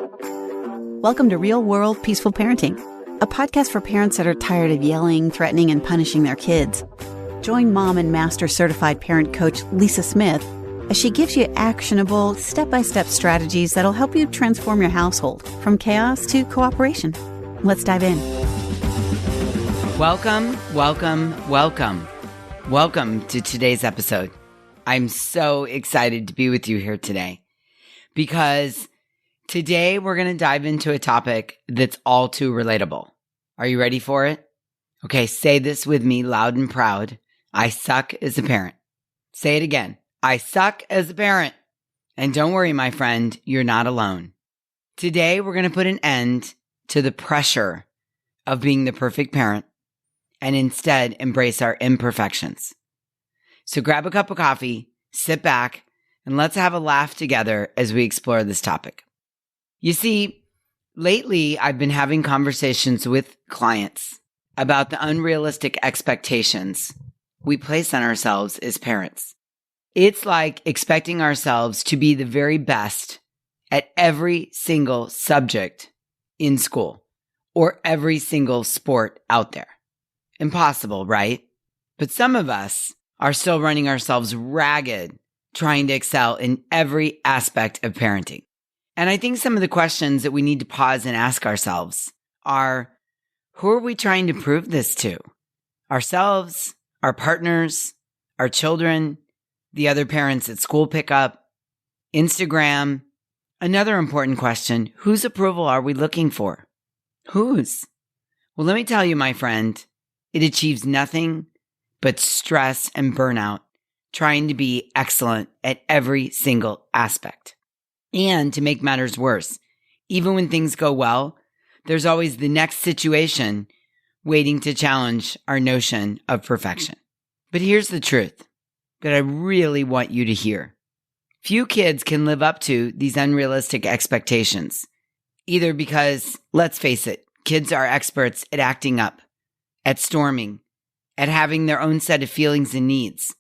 Welcome to Real World Peaceful Parenting, a podcast for parents that are tired of yelling, threatening, and punishing their kids. Join mom and master certified parent coach Lisa Smith as she gives you actionable, step-by-step strategies that'll help you transform your household from chaos to cooperation. Let's dive in. Welcome to today's episode. I'm so excited to be with you here today because today we're going to dive into a topic that's all too relatable. Are you ready for it? Okay, say this with me loud and proud. I suck as a parent. Say it again. I suck as a parent. And don't worry, my friend, you're not alone. Today we're going to put an end to the pressure of being the perfect parent and instead embrace our imperfections. So grab a cup of coffee, sit back, and let's have a laugh together as we explore this topic. You see, lately I've been having conversations with clients about the unrealistic expectations we place on ourselves as parents. It's like expecting ourselves to be the very best at every single subject in school or every single sport out there. Impossible, right? But some of us are still running ourselves ragged trying to excel in every aspect of parenting. And I think some of the questions that we need to pause and ask ourselves are, who are we trying to prove this to? Ourselves, our partners, our children, the other parents at school pickup, Instagram. Another important question, whose approval are we looking for? Whose? Well, let me tell you, my friend, it achieves nothing but stress and burnout trying to be excellent at every single aspect. And to make matters worse, even when things go well, there's always the next situation waiting to challenge our notion of perfection. But here's the truth that I really want you to hear. Few kids can live up to these unrealistic expectations, either because, let's face it, kids are experts at acting up, at storming, at having their own set of feelings and needs,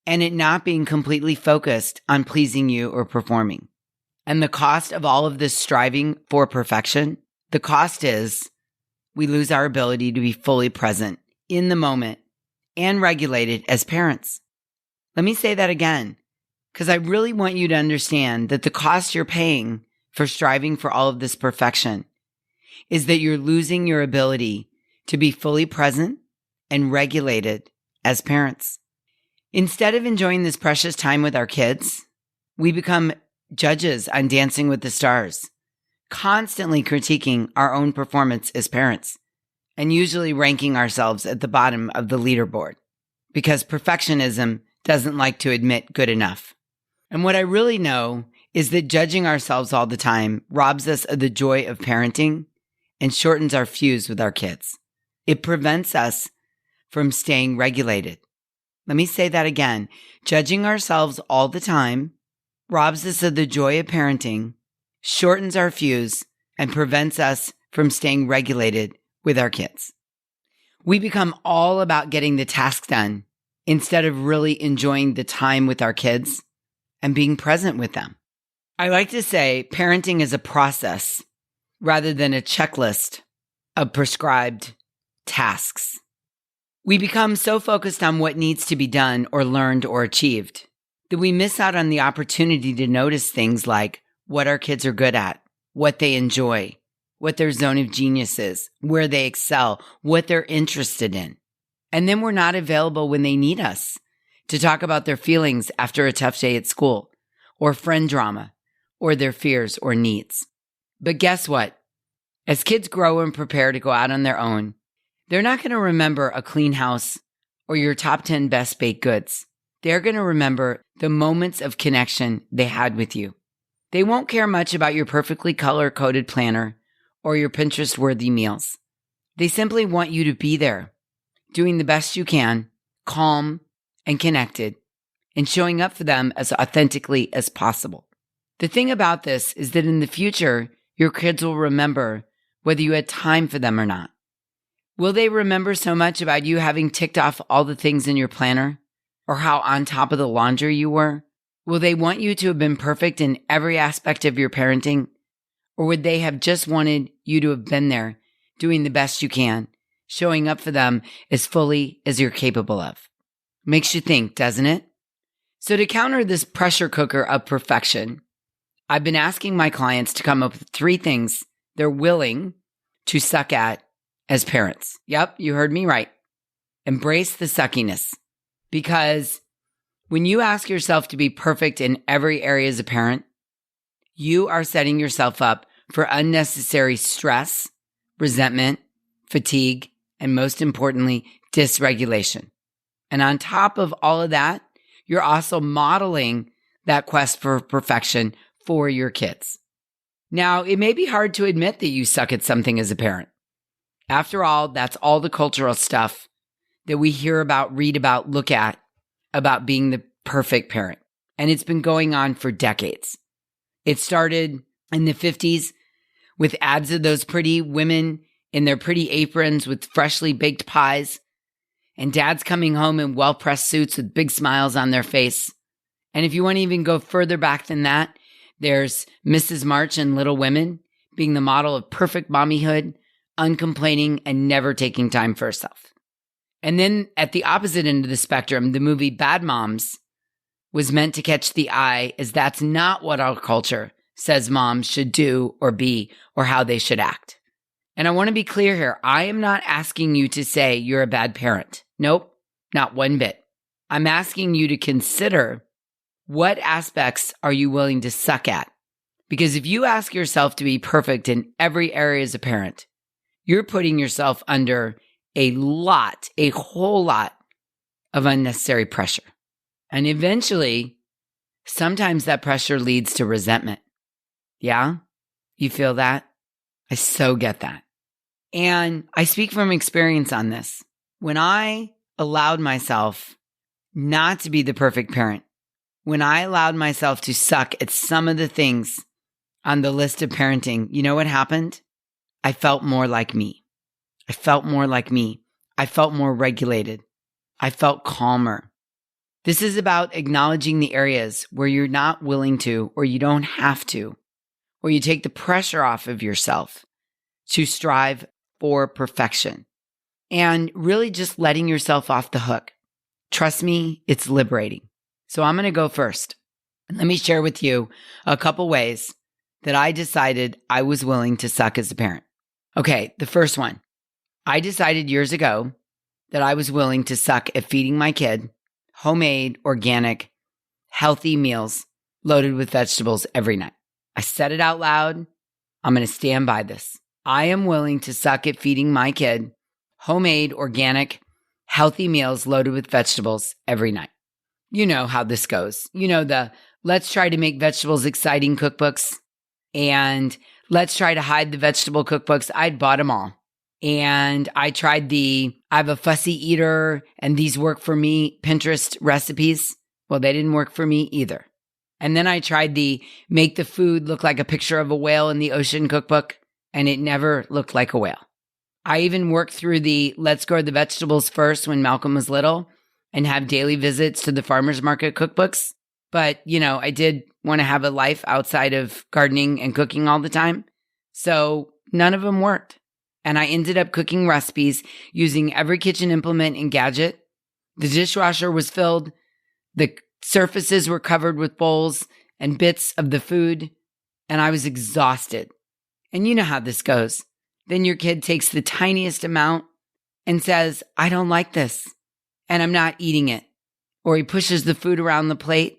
and at not being completely focused on pleasing you or performing. And the cost of all of this striving for perfection, the cost is we lose our ability to be fully present in the moment and regulated as parents. Let me say that again, because I really want you to understand that the cost you're paying for striving for all of this perfection is that you're losing your ability to be fully present and regulated as parents. Instead of enjoying this precious time with our kids, we become judges on Dancing with the Stars, constantly critiquing our own performance as parents, and usually ranking ourselves at the bottom of the leaderboard because perfectionism doesn't like to admit good enough. And what I really know is that judging ourselves all the time robs us of the joy of parenting and shortens our fuse with our kids. It prevents us from staying regulated. Let me say that again. Judging ourselves all the time robs us of the joy of parenting, shortens our fuse, and prevents us from staying regulated with our kids. We become all about getting the task done instead of really enjoying the time with our kids and being present with them. I like to say parenting is a process rather than a checklist of prescribed tasks. We become so focused on what needs to be done or learned or achieved that we miss out on the opportunity to notice things like what our kids are good at, what they enjoy, what their zone of genius is, where they excel, what they're interested in. And then we're not available when they need us to talk about their feelings after a tough day at school, or friend drama, or their fears or needs. But guess what? As kids grow and prepare to go out on their own, they're not going to remember a clean house or your top 10 best baked goods. They're going to remember the moments of connection they had with you. They won't care much about your perfectly color-coded planner or your Pinterest-worthy meals. They simply want you to be there, doing the best you can, calm and connected, and showing up for them as authentically as possible. The thing about this is that in the future, your kids will remember whether you had time for them or not. Will they remember so much about you having ticked off all the things in your planner or how on top of the laundry you were? Will they want you to have been perfect in every aspect of your parenting? Or would they have just wanted you to have been there, doing the best you can, showing up for them as fully as you're capable of? Makes you think, doesn't it? So to counter this pressure cooker of perfection, I've been asking my clients to come up with 3 things they're willing to suck at as parents. Yep, you heard me right. Embrace the suckiness. Because when you ask yourself to be perfect in every area as a parent, you are setting yourself up for unnecessary stress, resentment, fatigue, and most importantly, dysregulation. And on top of all of that, you're also modeling that quest for perfection for your kids. Now, it may be hard to admit that you suck at something as a parent. After all, that's all the cultural stuff that we hear about, read about, look at about being the perfect parent. And it's been going on for decades. It started in the 50s with ads of those pretty women in their pretty aprons with freshly baked pies, and dads coming home in well-pressed suits with big smiles on their face. And if you want to even go further back than that, there's Mrs. March in Little Women being the model of perfect mommyhood, uncomplaining, and never taking time for herself. And then at the opposite end of the spectrum, the movie Bad Moms was meant to catch the eye, as that's not what our culture says moms should do or be or how they should act. And I want to be clear here. I am not asking you to say you're a bad parent. Nope, not one bit. I'm asking you to consider, what aspects are you willing to suck at? Because if you ask yourself to be perfect in every area as a parent, you're putting yourself under a whole lot of unnecessary pressure. And eventually, sometimes that pressure leads to resentment. Yeah? You feel that? I so get that. And I speak from experience on this. When I allowed myself not to be the perfect parent, when I allowed myself to suck at some of the things on the list of parenting, you know what happened? I felt more like me. I felt more regulated. I felt calmer. This is about acknowledging the areas where you're not willing to, or you don't have to, or you take the pressure off of yourself to strive for perfection, and really just letting yourself off the hook. Trust me, it's liberating. So I'm going to go first. And let me share with you a couple ways that I decided I was willing to suck as a parent. Okay, the first one. I decided years ago that I was willing to suck at feeding my kid homemade, organic, healthy meals loaded with vegetables every night. I said it out loud. I'm going to stand by this. I am willing to suck at feeding my kid homemade, organic, healthy meals loaded with vegetables every night. You know how this goes. You know the let's try to make vegetables exciting cookbooks, and let's try to hide the vegetable cookbooks. I'd bought them all. And I tried I'm a fussy eater and these work for me Pinterest recipes. Well, they didn't work for me either. And then I tried make the food look like a picture of a whale in the ocean cookbook, and it never looked like a whale. I even worked through let's grow the vegetables first when Malcolm was little and have daily visits to the farmer's market cookbooks. But, I did want to have a life outside of gardening and cooking all the time. So none of them worked. And I ended up cooking recipes using every kitchen implement and gadget. The dishwasher was filled. The surfaces were covered with bowls and bits of the food. And I was exhausted. And you know how this goes. Then your kid takes the tiniest amount and says, I don't like this, and I'm not eating it. Or he pushes the food around the plate.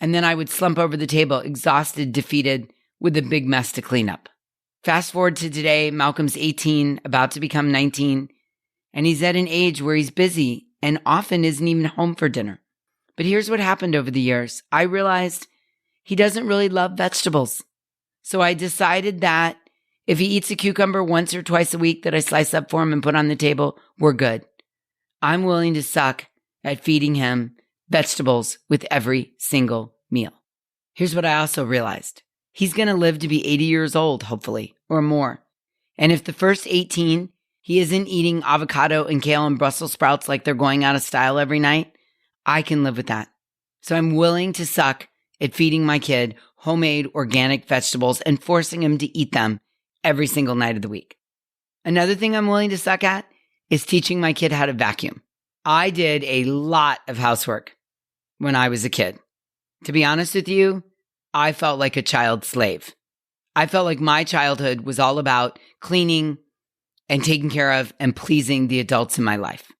And then I would slump over the table, exhausted, defeated, with a big mess to clean up. Fast forward to today, Malcolm's 18, about to become 19, and he's at an age where he's busy and often isn't even home for dinner. But here's what happened over the years. I realized he doesn't really love vegetables. So I decided that if he eats a cucumber once or twice a week that I slice up for him and put on the table, we're good. I'm willing to suck at feeding him vegetables with every single meal. Here's what I also realized. He's going to live to be 80 years old, hopefully, or more. And if the first 18, he isn't eating avocado and kale and Brussels sprouts like they're going out of style every night, I can live with that. So I'm willing to suck at feeding my kid homemade organic vegetables and forcing him to eat them every single night of the week. Another thing I'm willing to suck at is teaching my kid how to vacuum. I did a lot of housework when I was a kid. To be honest with you, I felt like a child slave. I felt like my childhood was all about cleaning and taking care of and pleasing the adults in my life.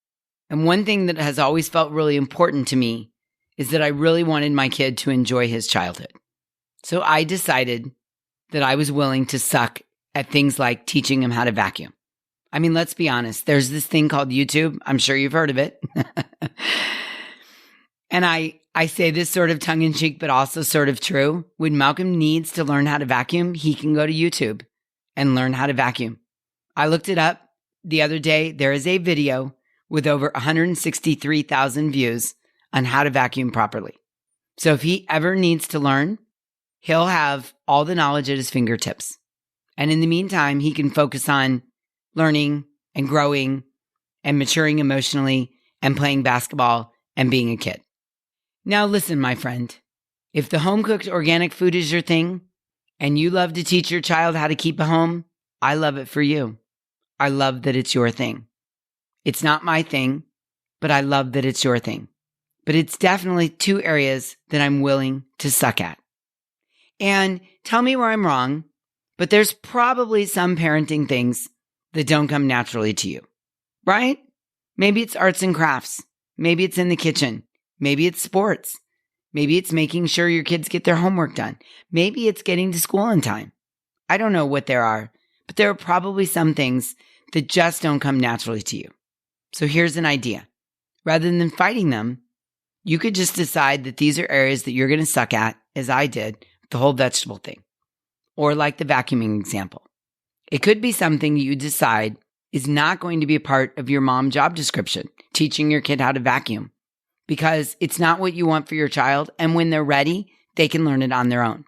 And one thing that has always felt really important to me is that I really wanted my kid to enjoy his childhood. So I decided that I was willing to suck at things like teaching him how to vacuum. I mean, let's be honest. There's this thing called YouTube. I'm sure you've heard of it. And I say this sort of tongue-in-cheek, but also sort of true. When Malcolm needs to learn how to vacuum, he can go to YouTube and learn how to vacuum. I looked it up the other day. There is a video with over 163,000 views on how to vacuum properly. So if he ever needs to learn, he'll have all the knowledge at his fingertips. And in the meantime, he can focus on learning and growing and maturing emotionally and playing basketball and being a kid. Now listen, my friend, if the home-cooked organic food is your thing and you love to teach your child how to keep a home, I love it for you. I love that it's your thing. It's not my thing, but I love that it's your thing. But it's definitely two areas that I'm willing to suck at. And tell me where I'm wrong, but there's probably some parenting things that don't come naturally to you, right? Maybe it's arts and crafts. Maybe it's in the kitchen. Maybe it's sports. Maybe it's making sure your kids get their homework done. Maybe it's getting to school in time. I don't know what there are, but there are probably some things that just don't come naturally to you. So here's an idea. Rather than fighting them, you could just decide that these are areas that you're going to suck at, as I did, the whole vegetable thing. Or like the vacuuming example. It could be something you decide is not going to be a part of your mom job description, teaching your kid how to vacuum. Because it's not what you want for your child, and when they're ready, they can learn it on their own.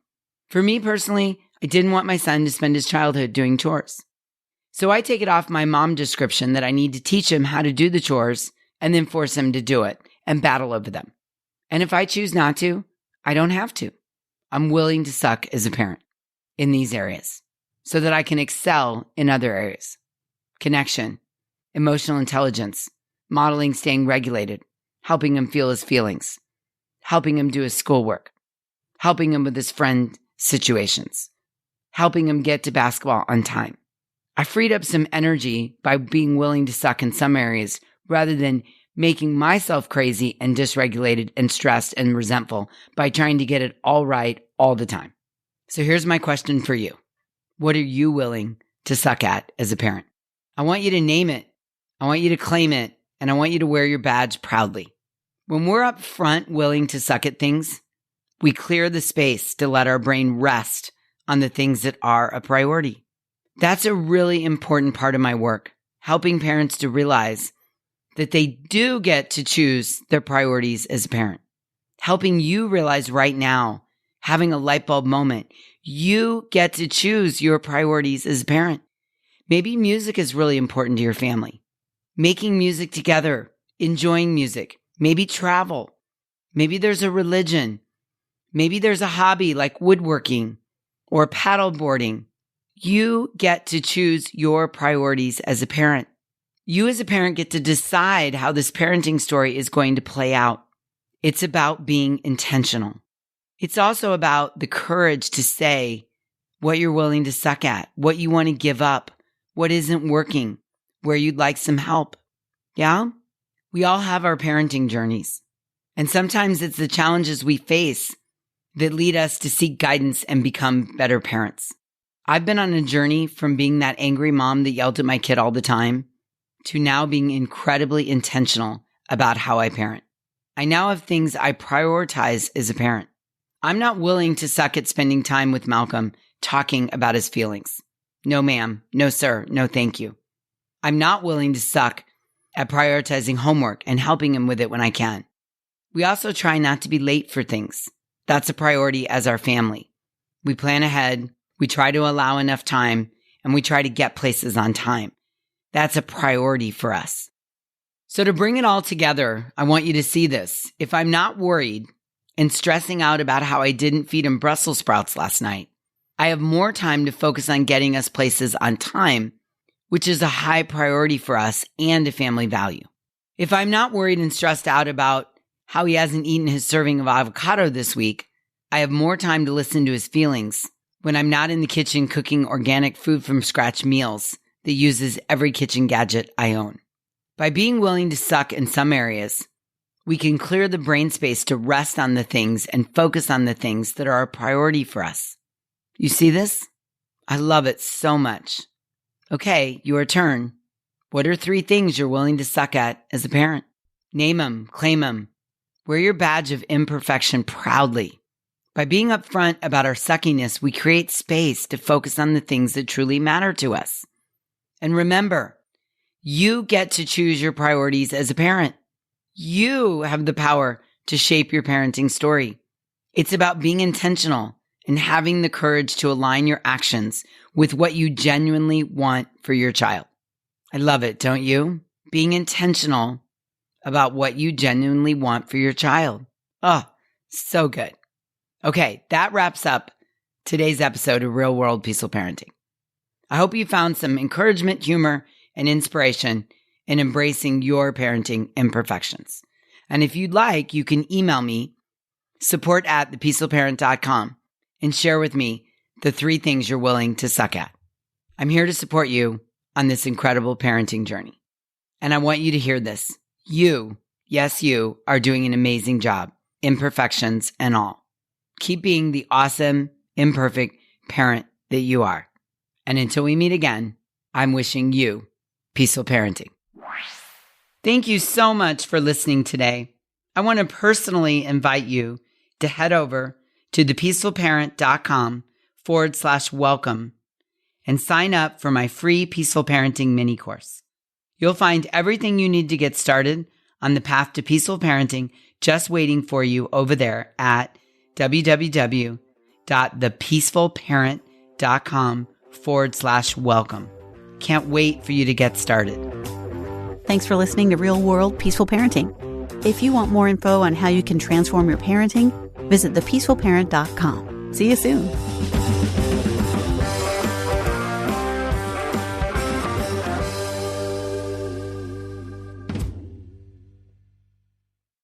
For me personally, I didn't want my son to spend his childhood doing chores. So I take it off my mom description that I need to teach him how to do the chores and then force him to do it and battle over them. And if I choose not to, I don't have to. I'm willing to suck as a parent in these areas so that I can excel in other areas. Connection, emotional intelligence, modeling staying regulated, helping him feel his feelings, helping him do his schoolwork, helping him with his friend situations, helping him get to basketball on time. I freed up some energy by being willing to suck in some areas rather than making myself crazy and dysregulated and stressed and resentful by trying to get it all right all the time. So here's my question for you. What are you willing to suck at as a parent? I want you to name it. I want you to claim it. And I want you to wear your badge proudly. When we're up front willing to suck at things, we clear the space to let our brain rest on the things that are a priority. That's a really important part of my work, helping parents to realize that they do get to choose their priorities as a parent. Helping you realize right now, having a light bulb moment, you get to choose your priorities as a parent. Maybe music is really important to your family. Making music together, enjoying music, maybe travel. Maybe there's a religion. Maybe there's a hobby like woodworking or paddleboarding. You get to choose your priorities as a parent. You as a parent get to decide how this parenting story is going to play out. It's about being intentional. It's also about the courage to say what you're willing to suck at, what you want to give up, what isn't working, where you'd like some help. Yeah? We all have our parenting journeys. And sometimes it's the challenges we face that lead us to seek guidance and become better parents. I've been on a journey from being that angry mom that yelled at my kid all the time to now being incredibly intentional about how I parent. I now have things I prioritize as a parent. I'm not willing to suck at spending time with Malcolm talking about his feelings. No, ma'am. No, sir. No, thank you. I'm not willing to suck at prioritizing homework and helping him with it when I can. We also try not to be late for things. That's a priority as our family. We plan ahead, we try to allow enough time, and we try to get places on time. That's a priority for us. So to bring it all together, I want you to see this. If I'm not worried and stressing out about how I didn't feed him Brussels sprouts last night. I have more time to focus on getting us places on time, which is a high priority for us and a family value. If I'm not worried and stressed out about how he hasn't eaten his serving of avocado this week, I have more time to listen to his feelings when I'm not in the kitchen cooking organic food from scratch meals that uses every kitchen gadget I own. By being willing to suck in some areas, we can clear the brain space to rest on the things and focus on the things that are a priority for us. You see this? I love it so much. Okay, your turn. What are 3 things you're willing to suck at as a parent? Name them, claim them. Wear your badge of imperfection proudly. By being upfront about our suckiness, we create space to focus on the things that truly matter to us. And remember, you get to choose your priorities as a parent. You have the power to shape your parenting story. It's about being intentional and having the courage to align your actions with what you genuinely want for your child. I love it, don't you? Being intentional about what you genuinely want for your child. Oh, so good. Okay, that wraps up today's episode of Real World Peaceful Parenting. I hope you found some encouragement, humor, and inspiration in embracing your parenting imperfections. And if you'd like, you can email me, support@thepeacefulparent.com, and share with me the 3 things you're willing to suck at. I'm here to support you on this incredible parenting journey. And I want you to hear this. You, yes, you, are doing an amazing job, imperfections and all. Keep being the awesome, imperfect parent that you are. And until we meet again, I'm wishing you peaceful parenting. Thank you so much for listening today. I want to personally invite you to head over to thepeacefulparent.com/welcome and sign up for my free Peaceful Parenting mini course. You'll find everything you need to get started on the path to peaceful parenting just waiting for you over there at www.thepeacefulparent.com/welcome. Can't wait for you to get started. Thanks for listening to Real World Peaceful Parenting. If you want more info on how you can transform your parenting, visit thepeacefulparent.com. See you soon.